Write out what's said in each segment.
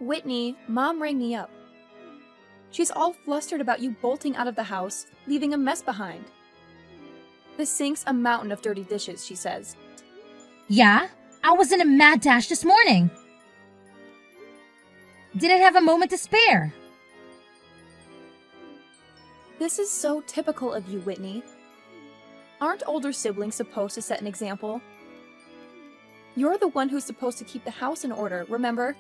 Whitney, Mom rang me up. She's all flustered about you bolting out of the house, leaving a mess behind. The sink's a mountain of dirty dishes, she says. Yeah, I was in a mad dash this morning. Didn't have a moment to spare. This is so typical of you, Whitney. Aren't older siblings supposed to set an example? You're the one who's supposed to keep the house in order, remember?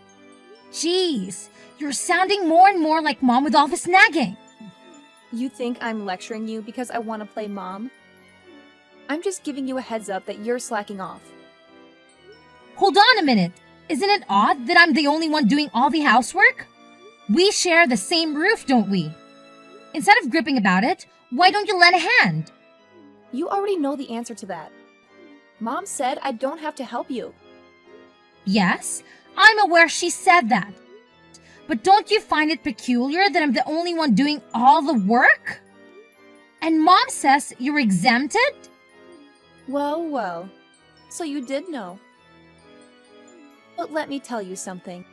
Jeez, you're sounding more and more like Mom with all this nagging. You think I'm lecturing you because I want to play Mom? I'm just giving you a heads up that you're slacking off. Hold on a minute. Isn't it odd that I'm the only one doing all the housework? We share the same roof, don't we? Instead of gripping about it, why don't you lend a hand? You already know the answer to that. Mom said I don't have to help you. Yes, I'm aware she said that. But don't you find it peculiar that I'm the only one doing all the work? And Mom says you're exempted? Well, so you did know. But let me tell you something.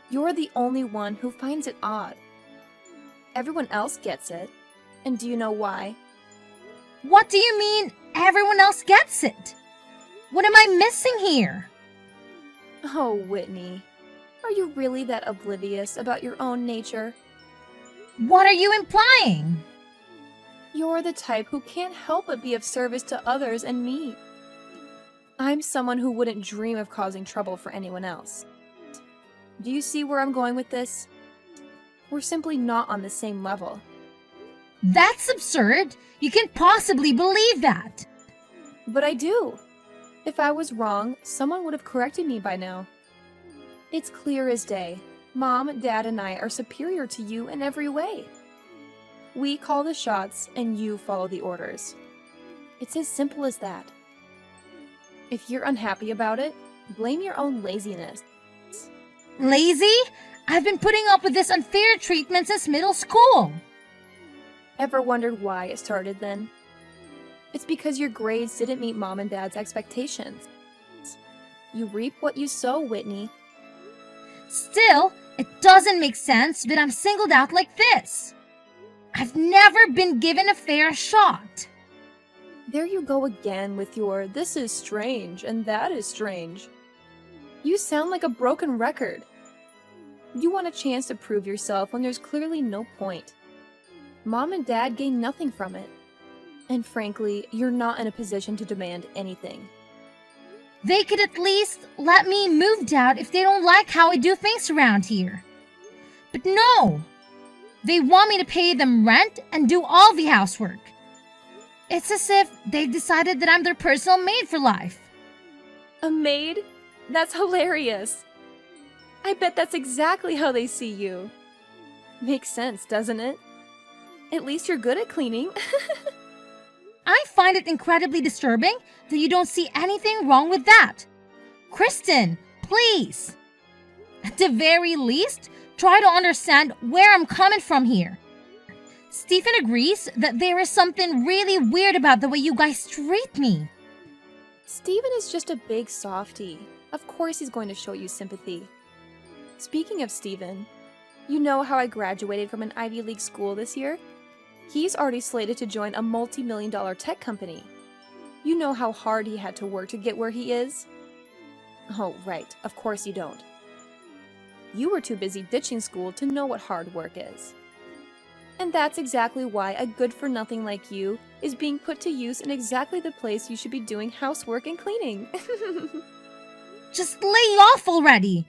You're the only one who finds it odd. Everyone else gets it. And do you know why? What do you mean everyone else gets it? What am I missing here? Oh, Whitney. Are you really that oblivious about your own nature? What are you implying? You're the type who can't help but be of service to others and me. I'm someone who wouldn't dream of causing trouble for anyone else. Do you see where I'm going with this? We're simply not on the same level. That's absurd. You can't possibly believe that. But I do. If I was wrong, someone would have corrected me by now. It's clear as day. Mom, Dad, and I are superior to you in every way. We call the shots, and you follow the orders. It's as simple as that. If you're unhappy about it, blame your own laziness. Lazy? I've been putting up with this unfair treatment since middle school. Ever wondered why it started then? It's because your grades didn't meet Mom and Dad's expectations. You reap what you sow, Whitney. Still, it doesn't make sense that I'm singled out like this. I've never been given a fair shot. There you go again with your this is strange and that is strange. You sound like a broken record. You want a chance to prove yourself when there's clearly no point. Mom and Dad gain nothing from it. And frankly, you're not in a position to demand anything. They could at least let me move out if they don't like how I do things around here. But no! They want me to pay them rent and do all the housework. It's as if they've decided that I'm their personal maid for life. A maid? That's hilarious. I bet that's exactly how they see you. Makes sense, doesn't it? At least you're good at cleaning. I find it incredibly disturbing that you don't see anything wrong with that. Kristen, please. At the very least, try to understand where I'm coming from here. Stephen agrees that there is something really weird about the way you guys treat me. Stephen is just a big softie. Of course he's going to show you sympathy. Speaking of Stephen, you know how I graduated from an Ivy League school this year? He's already slated to join a multi-million-dollar tech company. You know how hard he had to work to get where he is? Oh, right. Of course you don't. You were too busy ditching school to know what hard work is. And that's exactly why a good-for-nothing like you is being put to use in exactly the place you should be doing housework and cleaning. Just lay off already.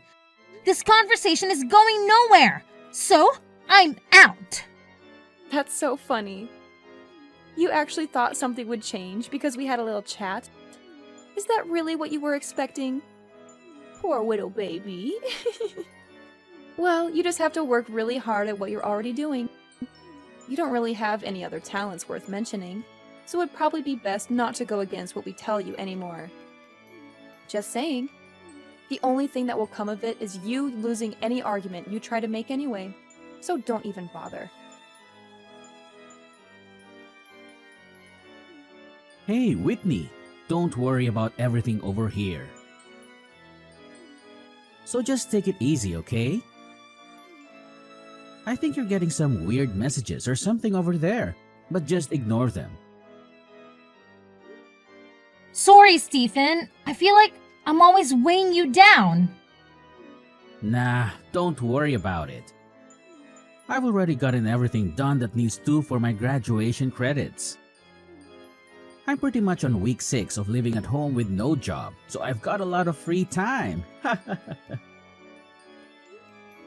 This conversation is going nowhere, so I'm out. That's so funny. You actually thought something would change because we had a little chat? Is that really what you were expecting? Poor widow baby. Well, you just have to work really hard at what you're already doing. You don't really have any other talents worth mentioning, so it'd probably be best not to go against what we tell you anymore. Just saying. The only thing that will come of it is you losing any argument you try to make anyway, so don't even bother. Hey, Whitney, don't worry about everything over here. So just take it easy, okay? I think you're getting some weird messages or something over there, but just ignore them. Sorry, Stephen. I feel like I'm always weighing you down. Nah, don't worry about it. I've already gotten everything done that needs to for my graduation credits. I'm pretty much on week 6 of living at home with no job, so I've got a lot of free time.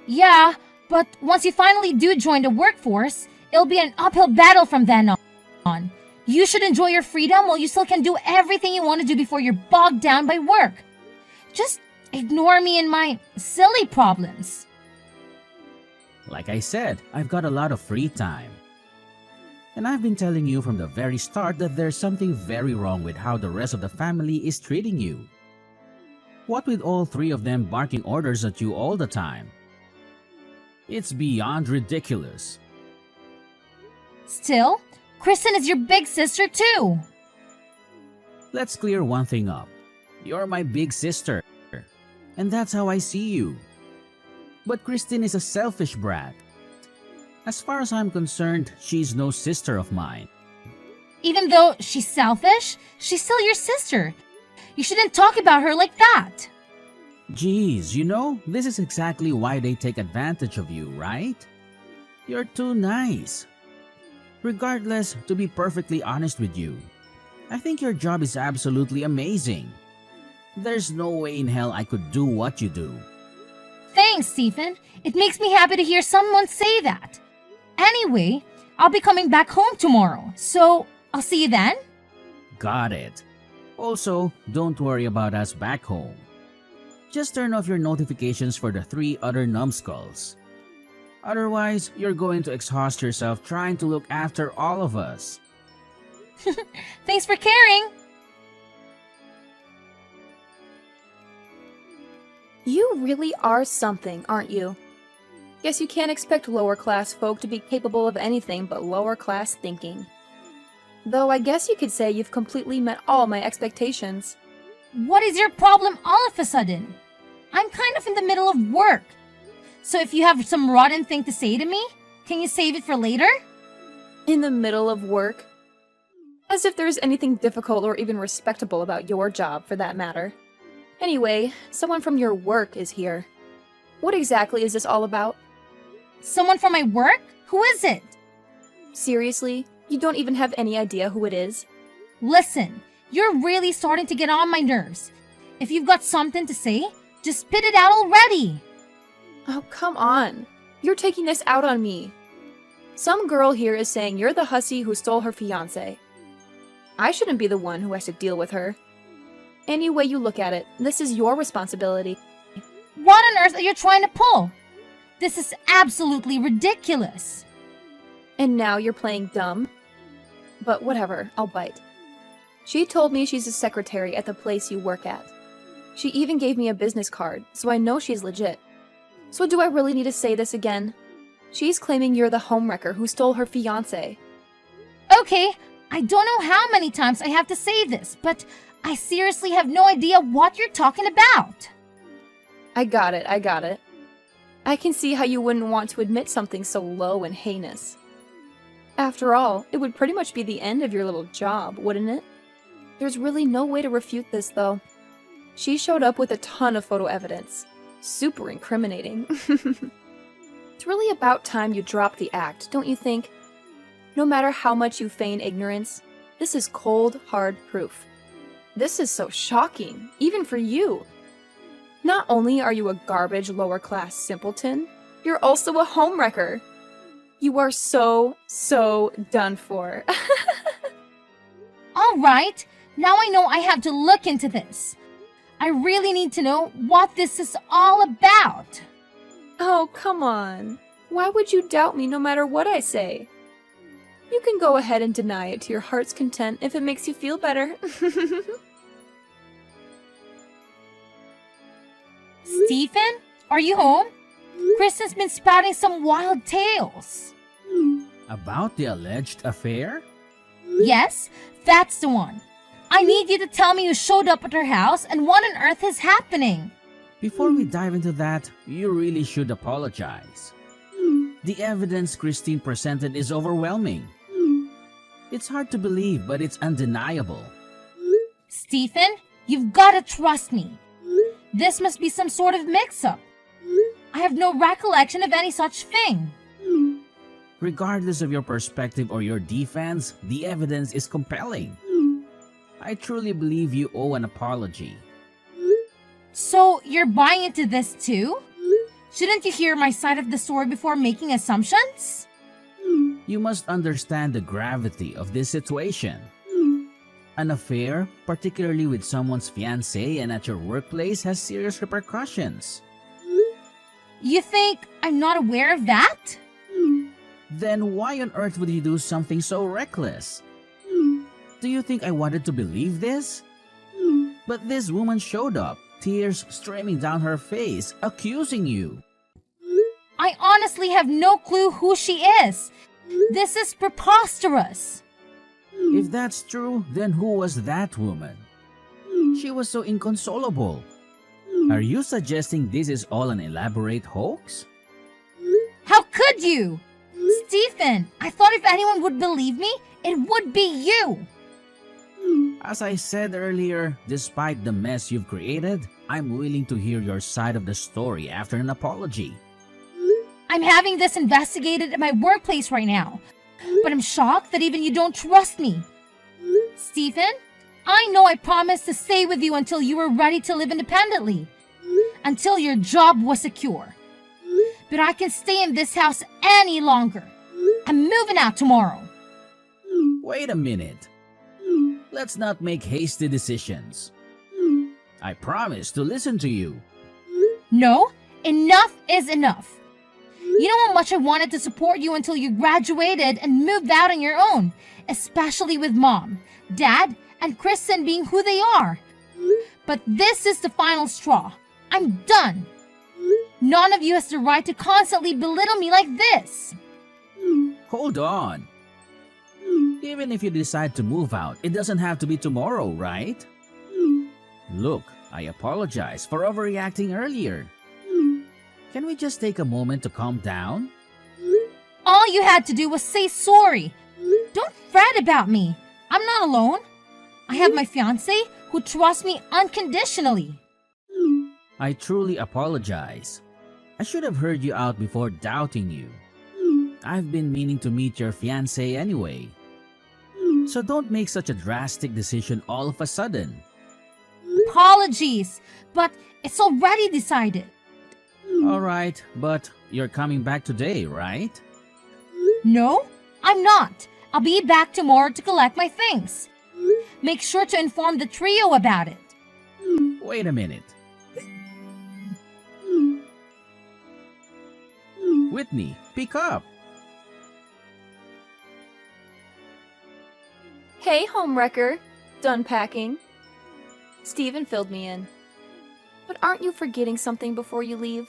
Yeah, but once you finally do join the workforce, it'll be an uphill battle from then on. You should enjoy your freedom while you still can do everything you want to do before you're bogged down by work. Just ignore me and my silly problems. Like I said, I've got a lot of free time. And I've been telling you from the very start that there's something very wrong with how the rest of the family is treating you. What with all 3 of them barking orders at you all the time? It's beyond ridiculous. Still, Kristen is your big sister too. Let's clear one thing up. You're my big sister, and that's how I see you. But Kristen is a selfish brat. As far as I'm concerned, she's no sister of mine. Even though she's selfish, she's still your sister. You shouldn't talk about her like that. Geez, this is exactly why they take advantage of you, right? You're too nice. Regardless, to be perfectly honest with you, I think your job is absolutely amazing. There's no way in hell I could do what you do. Thanks, Stephen. It makes me happy to hear someone say that. Anyway, I'll be coming back home tomorrow, so I'll see you then. Got it. Also, don't worry about us back home. Just turn off your notifications for the 3 other numbskulls. Otherwise, you're going to exhaust yourself trying to look after all of us. Thanks for caring. You really are something, aren't you? Guess you can't expect lower-class folk to be capable of anything but lower-class thinking. Though I guess you could say you've completely met all my expectations. What is your problem all of a sudden? I'm kind of in the middle of work. So if you have some rotten thing to say to me, can you save it for later? In the middle of work? As if there's anything difficult or even respectable about your job, for that matter. Anyway, someone from your work is here. What exactly is this all about? Someone from my work? Who is it? Seriously? You don't even have any idea who it is? Listen, you're really starting to get on my nerves. If you've got something to say, just spit it out already. Oh, come on. You're taking this out on me. Some girl here is saying you're the hussy who stole her fiancé. I shouldn't be the one who has to deal with her. Any way you look at it, this is your responsibility. What on earth are you trying to pull? This is absolutely ridiculous. And now you're playing dumb? But whatever, I'll bite. She told me she's a secretary at the place you work at. She even gave me a business card, so I know she's legit. So do I really need to say this again? She's claiming you're the homewrecker who stole her fiancé. Okay, I don't know how many times I have to say this, but I seriously have no idea what you're talking about. I got it. I can see how you wouldn't want to admit something so low and heinous. After all, it would pretty much be the end of your little job, wouldn't it? There's really no way to refute this, though. She showed up with a ton of photo evidence. Super incriminating. It's really about time you dropped the act, don't you think? No matter how much you feign ignorance, this is cold, hard proof. This is so shocking, even for you. Not only are you a garbage lower-class simpleton, you're also a homewrecker. You are so done for. All right, now I know I have to look into this. I really need to know what this is all about. Oh, come on. Why would you doubt me no matter what I say? You can go ahead and deny it to your heart's content if it makes you feel better. Stephen, are you home? Kristen's been spouting some wild tales. About the alleged affair? Yes, that's the one. I need you to tell me who showed up at her house and what on earth is happening. Before we dive into that, you really should apologize. The evidence Christine presented is overwhelming. It's hard to believe, but it's undeniable. Stephen, you've got to trust me. This must be some sort of mix-up. I have no recollection of any such thing. Regardless of your perspective or your defense, the evidence is compelling. I truly believe you owe an apology. So, you're buying into this too? Shouldn't you hear my side of the story before making assumptions? You must understand the gravity of this situation. An affair, particularly with someone's fiancé and at your workplace, has serious repercussions. You think I'm not aware of that? Then why on earth would you do something so reckless? Do you think I wanted to believe this? But this woman showed up, tears streaming down her face, accusing you. I honestly have no clue who she is. This is preposterous. If that's true, then who was that woman? She was so inconsolable. Are you suggesting this is all an elaborate hoax? How could you? Stephen, I thought if anyone would believe me, it would be you. As I said earlier, despite the mess you've created, I'm willing to hear your side of the story after an apology. I'm having this investigated at my workplace right now, but I'm shocked that even you don't trust me. Stephen, I know I promised to stay with you until you were ready to live independently, until your job was secure. But I can stay in this house any longer. I'm moving out tomorrow. Wait a minute. Let's not make hasty decisions. I promise to listen to you. No, enough is enough. You know how much I wanted to support you until you graduated and moved out on your own, especially with Mom, Dad, and Kristen being who they are. But this is the final straw. I'm done. None of you has the right to constantly belittle me like this. Hold on. Even if you decide to move out, it doesn't have to be tomorrow, right? Look, I apologize for overreacting earlier. Can we just take a moment to calm down? All you had to do was say sorry. Don't fret about me. I'm not alone. I have my fiancé who trusts me unconditionally. I truly apologize. I should have heard you out before doubting you. I've been meaning to meet your fiancé anyway. So don't make such a drastic decision all of a sudden. Apologies, but it's already decided. Alright, but you're coming back today, right? No, I'm not. I'll be back tomorrow to collect my things. Make sure to inform the trio about it. Wait a minute. Whitney, pick up. Hey, homewrecker. Done packing? Stephen filled me in. But aren't you forgetting something before you leave?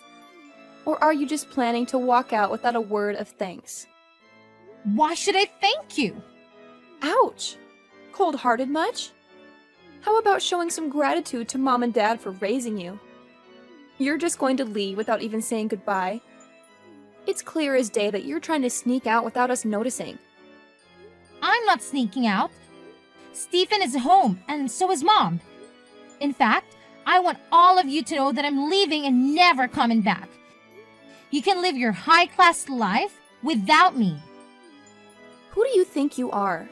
Or are you just planning to walk out without a word of thanks? Why should I thank you? Ouch! Cold-hearted much? How about showing some gratitude to Mom and Dad for raising you? You're just going to leave without even saying goodbye? It's clear as day that you're trying to sneak out without us noticing. I'm not sneaking out. Stephen is home, and so is Mom. In fact, I want all of you to know that I'm leaving and never coming back. You can live your high-class life without me. Who do you think you are?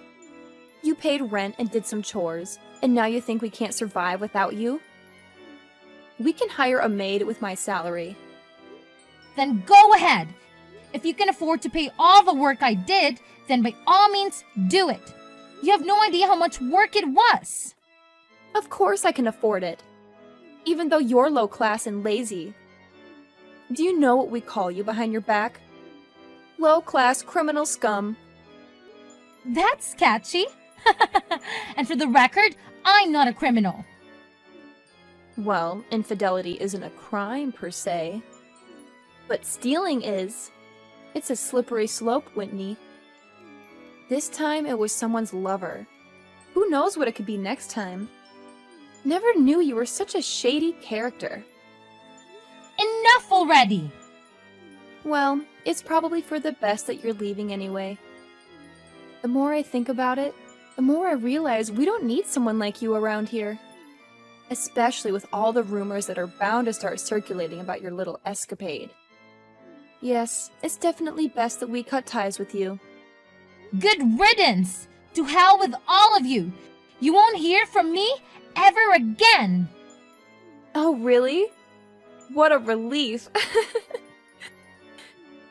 You paid rent and did some chores, and now you think we can't survive without you? We can hire a maid with my salary. Then go ahead. If you can afford to pay all the work I did, then by all means, do it. You have no idea how much work it was. Of course I can afford it. Even though you're low class and lazy. Do you know what we call you behind your back? Low class criminal scum. That's catchy. And for the record, I'm not a criminal. Well, infidelity isn't a crime per se. But stealing is. It's a slippery slope, Whitney. This time it was someone's lover. Who knows what it could be next time? Never knew you were such a shady character. Enough already! Well, it's probably for the best that you're leaving anyway. The more I think about it, the more I realize we don't need someone like you around here. Especially with all the rumors that are bound to start circulating about your little escapade. Yes, it's definitely best that we cut ties with you. Good riddance! To hell with all of you! You won't hear from me ever again! Oh, really? What a relief.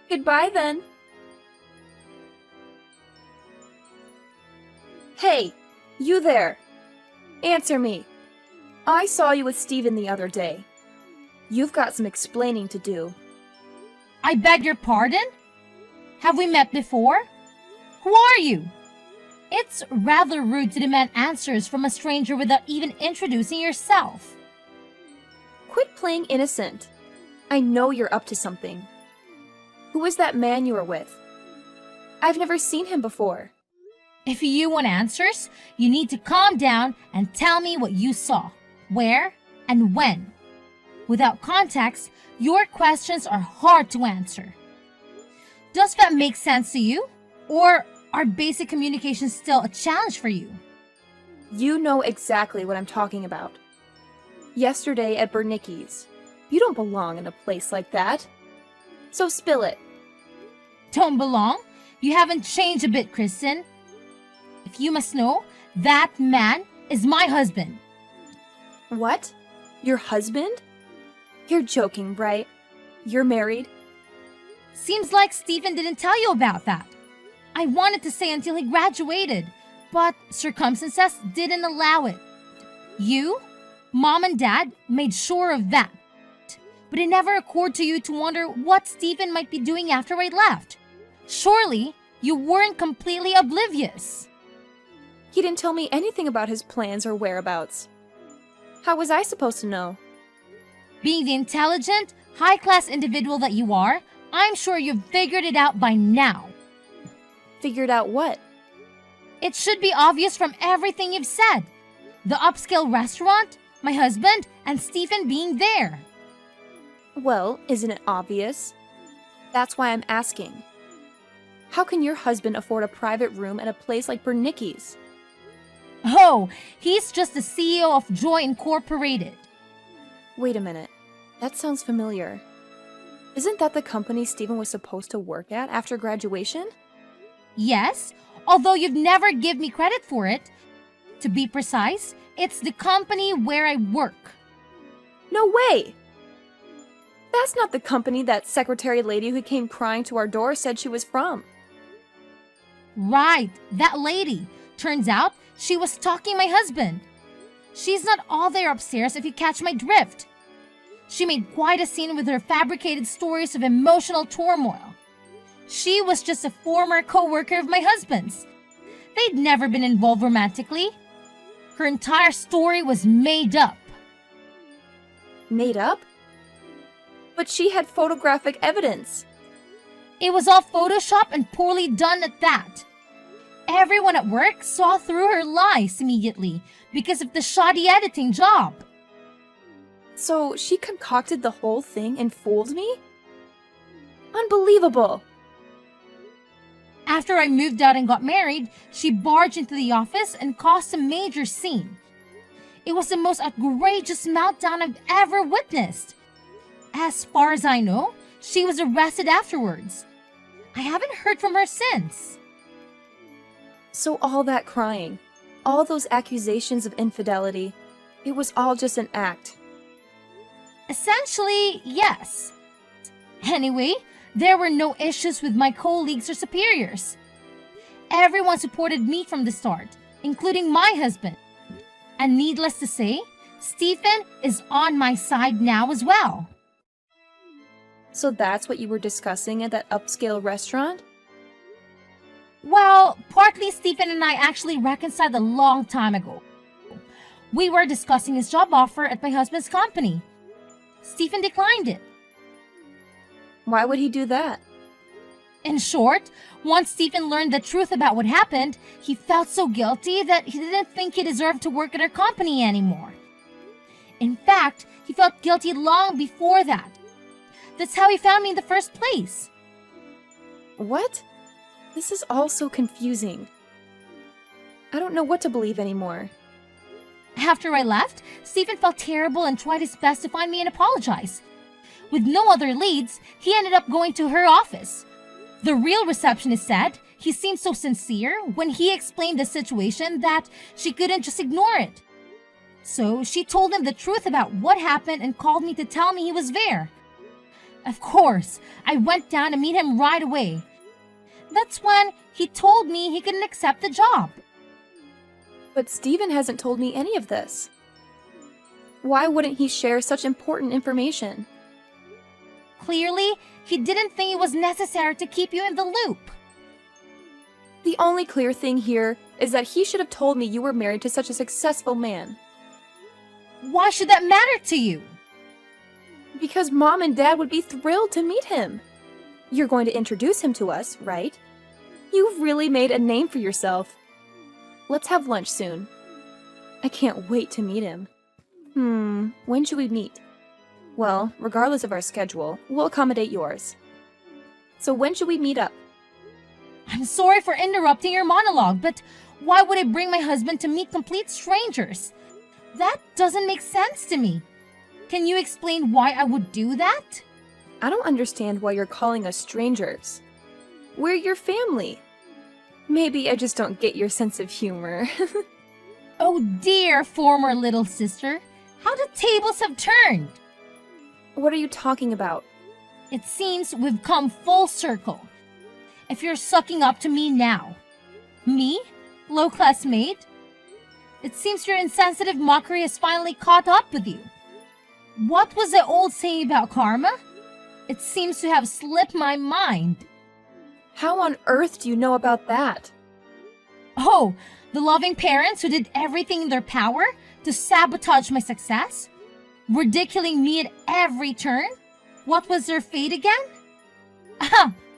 Goodbye then. Hey, you there. Answer me. I saw you with Steven the other day. You've got some explaining to do. I beg your pardon? Have we met before? Who are you? It's rather rude to demand answers from a stranger without even introducing yourself. Quit playing innocent. I know you're up to something. Who was that man you were with? I've never seen him before. If you want answers, you need to calm down and tell me what you saw, where, and when. Without context, your questions are hard to answer. Does that make sense to you? Or are basic communication still a challenge for you? You know exactly what I'm talking about. Yesterday at Bernicki's. You don't belong in a place like that. So spill it. Don't belong? You haven't changed a bit, Kristen. If you must know, that man is my husband. What? Your husband? You're joking, right? You're married? Seems like Stephen didn't tell you about that. I wanted to say until he graduated, but circumstances didn't allow it. You, Mom and Dad made sure of that. But it never occurred to you to wonder what Stephen might be doing after I left. Surely, you weren't completely oblivious. He didn't tell me anything about his plans or whereabouts. How was I supposed to know? Being the intelligent, high-class individual that you are, I'm sure you've figured it out by now. Figured out what? It should be obvious from everything you've said. The upscale restaurant, my husband, and Stephen being there. Well, isn't it obvious? That's why I'm asking. How can your husband afford a private room at a place like Bernicki's? Oh, he's just the CEO of Joy Incorporated. Wait a minute. That sounds familiar. Isn't that the company Stephen was supposed to work at after graduation? Yes, although you've never give me credit for it. To be precise, it's the company where I work. No way! That's not the company that secretary lady who came crying to our door said she was from. Right, that lady. Turns out she was stalking my husband. She's not all there upstairs if you catch my drift. She made quite a scene with her fabricated stories of emotional turmoil. She was just a former co-worker of my husband's. They'd never been involved romantically. Her entire story was made up. Made up? But she had photographic evidence. It was all Photoshop and poorly done at that. Everyone at work saw through her lies immediately because of the shoddy editing job. So she concocted the whole thing and fooled me? Unbelievable! After I moved out and got married, she barged into the office and caused a major scene. It was the most outrageous meltdown I've ever witnessed. As far as I know, she was arrested afterwards. I haven't heard from her since. So all that crying, all those accusations of infidelity, it was all just an act. Essentially, yes. Anyway, there were no issues with my colleagues or superiors. Everyone supported me from the start, including my husband. And needless to say, Stephen is on my side now as well. So that's what you were discussing at that upscale restaurant? Well, partly Stephen and I actually reconciled a long time ago. We were discussing his job offer at my husband's company. Stephen declined it. Why would he do that? In short, once Stephen learned the truth about what happened, he felt so guilty that he didn't think he deserved to work at our company anymore. In fact, he felt guilty long before that. That's how he found me in the first place. What? This is all so confusing. I don't know what to believe anymore. After I left, Stephen felt terrible and tried his best to find me and apologize. With no other leads, he ended up going to her office. The real receptionist said he seemed so sincere when he explained the situation that she couldn't just ignore it. So she told him the truth about what happened and called me to tell me he was there. Of course, I went down to meet him right away. That's when he told me he couldn't accept the job. But Stephen hasn't told me any of this. Why wouldn't he share such important information? Clearly, he didn't think it was necessary to keep you in the loop. The only clear thing here is that he should have told me you were married to such a successful man. Why should that matter to you? Because Mom and Dad would be thrilled to meet him. You're going to introduce him to us, right? You've really made a name for yourself. Let's have lunch soon. I can't wait to meet him. When should we meet? Well, regardless of our schedule, we'll accommodate yours. So when should we meet up? I'm sorry for interrupting your monologue, but why would I bring my husband to meet complete strangers? That doesn't make sense to me. Can you explain why I would do that? I don't understand why you're calling us strangers. We're your family. Maybe I just don't get your sense of humor. Oh dear, former little sister. How the tables have turned. What are you talking about? It seems we've come full circle. If you're sucking up to me now. Me? Low-class mate? It seems your insensitive mockery has finally caught up with you. What was the old saying about karma? It seems to have slipped my mind. How on earth do you know about that? Oh, the loving parents who did everything in their power to sabotage my success? Ridiculing me at every turn? What was their fate again?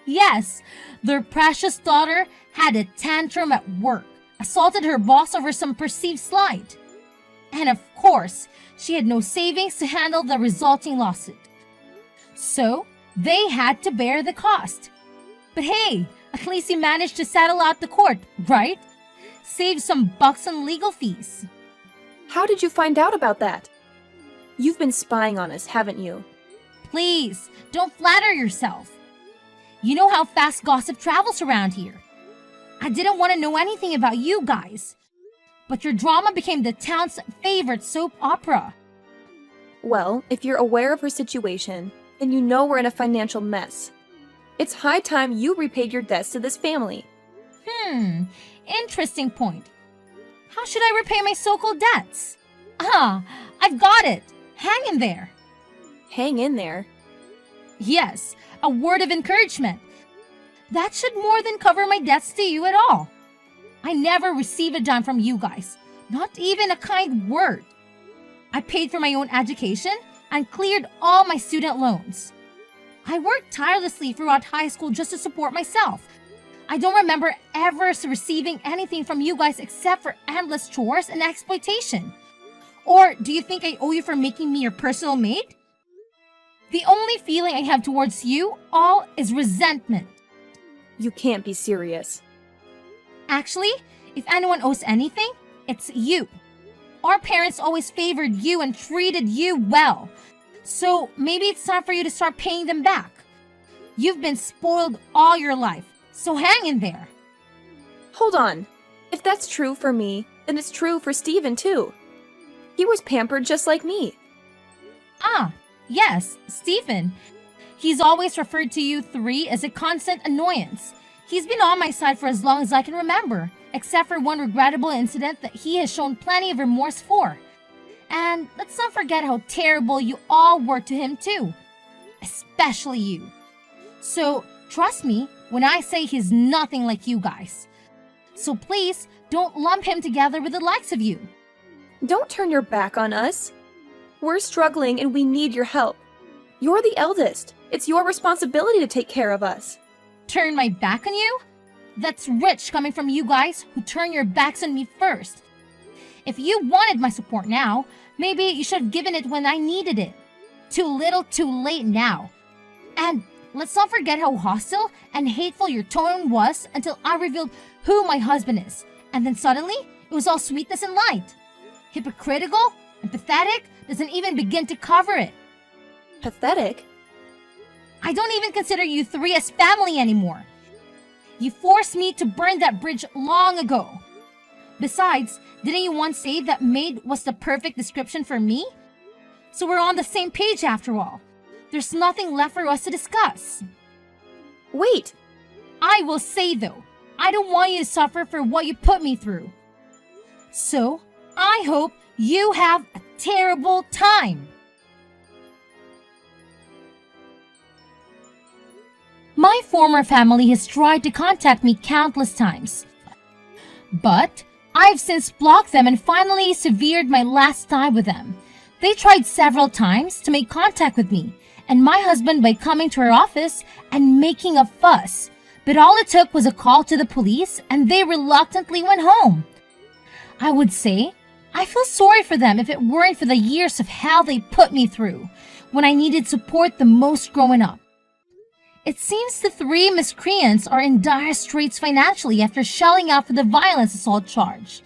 Yes, their precious daughter had a tantrum at work, assaulted her boss over some perceived slight. And of course, she had no savings to handle the resulting lawsuit. So, they had to bear the cost. But hey, at least he managed to settle out the court, right? Save some bucks on legal fees. How did you find out about that? You've been spying on us, haven't you? Please, don't flatter yourself. You know how fast gossip travels around here. I didn't want to know anything about you guys. But your drama became the town's favorite soap opera. Well, if you're aware of her situation, then you know we're in a financial mess. It's high time you repaid your debts to this family. Interesting point. How should I repay my so-called debts? I've got it. Hang in there. Hang in there. Yes, a word of encouragement. That should more than cover my debts to you at all. I never received a dime from you guys, not even a kind word. I paid for my own education and cleared all my student loans. I worked tirelessly throughout high school just to support myself. I don't remember ever receiving anything from you guys except for endless chores and exploitation. Or do you think I owe you for making me your personal maid? The only feeling I have towards you all is resentment. You can't be serious. Actually, if anyone owes anything, it's you. Our parents always favored you and treated you well. So maybe it's time for you to start paying them back. You've been spoiled all your life, so hang in there. Hold on. If that's true for me, then it's true for Stephen too. He was pampered just like me. Yes, Stephen. He's always referred to you three as a constant annoyance. He's been on my side for as long as I can remember, except for one regrettable incident that he has shown plenty of remorse for. And let's not forget how terrible you all were to him too. Especially you. So, trust me when I say he's nothing like you guys. So please, don't lump him together with the likes of you. Don't turn your back on us. We're struggling and we need your help. You're the eldest. It's your responsibility to take care of us. Turn my back on you? That's rich coming from you guys who turn your backs on me first. If you wanted my support now, maybe you should have given it when I needed it. Too little, too late now. And let's not forget how hostile and hateful your tone was until I revealed who my husband is. And then suddenly, it was all sweetness and light. Hypocritical and pathetic doesn't even begin to cover it. Pathetic? I don't even consider you three as family anymore. You forced me to burn that bridge long ago. Besides, didn't you once say that maid was the perfect description for me? So we're on the same page after all. There's nothing left for us to discuss. Wait! I will say though, I don't want you to suffer for what you put me through. So, I hope you have a terrible time. My former family has tried to contact me countless times. But I've since blocked them and finally severed my last tie with them. They tried several times to make contact with me and my husband by coming to our office and making a fuss. But all it took was a call to the police and they reluctantly went home. I would say, I feel sorry for them if it weren't for the years of hell they put me through when I needed support the most growing up. It seems the three miscreants are in dire straits financially after shelling out for the violence assault charge.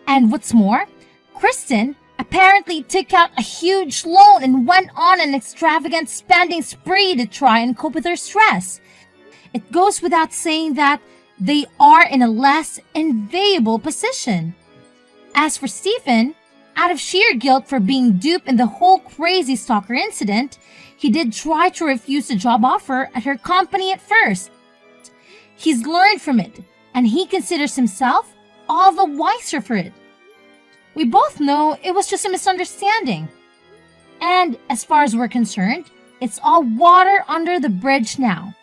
And what's more, Kristen apparently took out a huge loan and went on an extravagant spending spree to try and cope with her stress. It goes without saying that they are in a less enviable position. As for Stephen, out of sheer guilt for being duped in the whole crazy stalker incident, he did try to refuse the job offer at her company at first. He's learned from it, and he considers himself all the wiser for it. We both know it was just a misunderstanding. And as far as we're concerned, it's all water under the bridge now.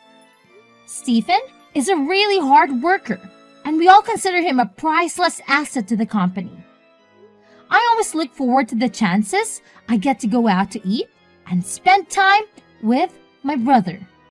Stephen is a really hard worker, and we all consider him a priceless asset to the company. I always look forward to the chances I get to go out to eat and spend time with my brother.